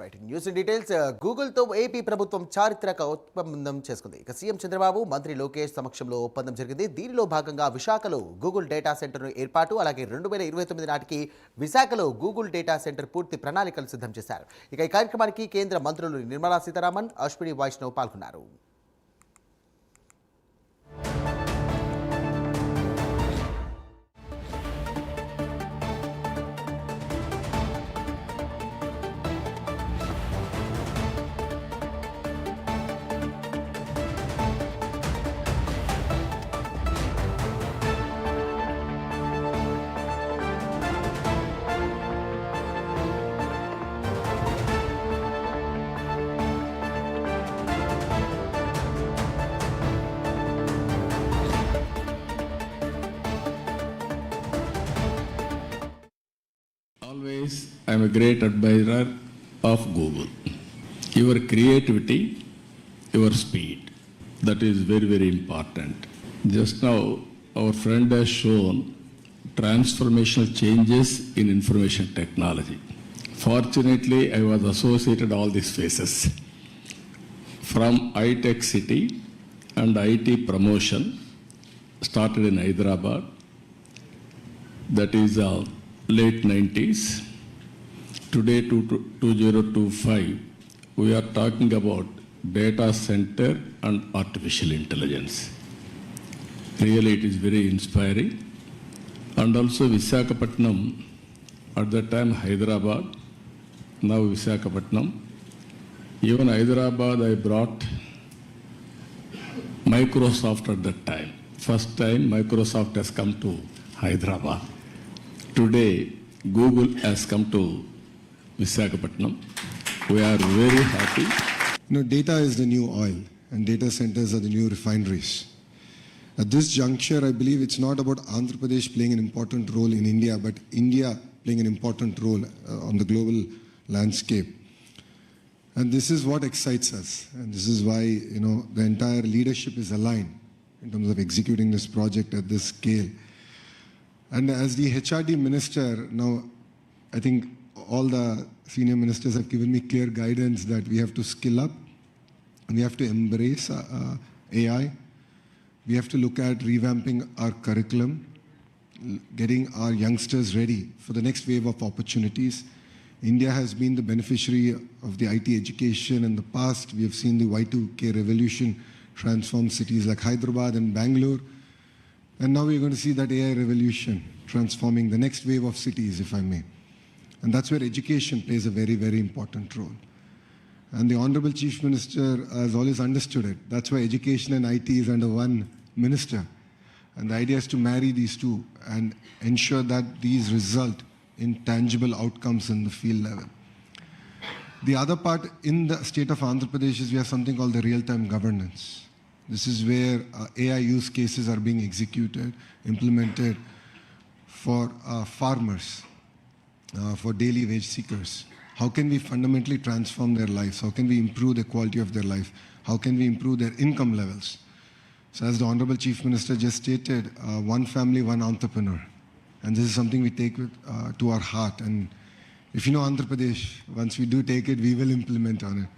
Right news details గూగుల్తో AP ప్రభుత్వం చారిత్రక ఒప్పందం చేసుకుంది. ఇక సీఎం చంద్రబాబు మంత్రి లోకేష్ సమక్షంలో ఒప్పందం జరిగింది. దీనిలో భాగంగా విశాఖలో గూగుల్ డేటా సెంటర్ ఏర్పాటు, అలాగే 2029 నాటికి విశాఖలో గూగుల్ డేటా సెంటర్ పూర్తి ప్రణాళికలు సిద్ధం చేశారు. ఇక ఈ కార్యక్రమానికి కేంద్ర మంత్రులు నిర్మలా సీతారామన్, అశ్విని వైష్ణవ్ పాల్గొన్నారు. Always, I am a great admirer of Google. Your creativity, your speed, that is very, very important. Just now, our friend has shown transformational changes in information technology. Fortunately, I was associated all these phases. From iTech City and IT promotion, started in Hyderabad, that is late 90s. Today, 2025, we are talking about data center and artificial intelligence. Really, it is very inspiring. And also Visakhapatnam, at that time Hyderabad, now Visakhapatnam. Even Hyderabad, I brought Microsoft at that time. First time Microsoft has come to Hyderabad. Today, Google has come to Visakhapatnam. We are very happy. Data is the new oil, and data centers are the new refineries. At this juncture, I believe it's not about Andhra Pradesh playing an important role in India, but India playing an important role on the global landscape. And this is what excites us. And this is why, the entire leadership is aligned in terms of executing this project at this scale. And as the HRD minister, now I think all the senior ministers have given me clear guidance that we have to skill up, and we have to embrace AI. We have to look at revamping our curriculum, getting our youngsters ready for the next wave of opportunities. India has been the beneficiary of the IT education in the past. We have seen the Y2K revolution transform cities like Hyderabad and Bangalore. And now we're going to see that AI revolution transforming the next wave of cities, if I may. And that's where education plays a very, very important role. And the Honorable Chief Minister has always understood it. That's why education and IT is under one minister. And the idea is to marry these two and ensure that these result in tangible outcomes in the field level. The other part in the state of Andhra Pradesh is we have something called the real-time governance. This is where AI use cases are being executed, implemented for farmers, for daily wage seekers. How can we fundamentally transform their lives? How can we improve the quality of their life? How can we improve their income levels? So as the Honorable Chief Minister just stated, one family, one entrepreneur. And this is something we take to our heart. And if you know Andhra Pradesh, once we do take it, we will implement on it.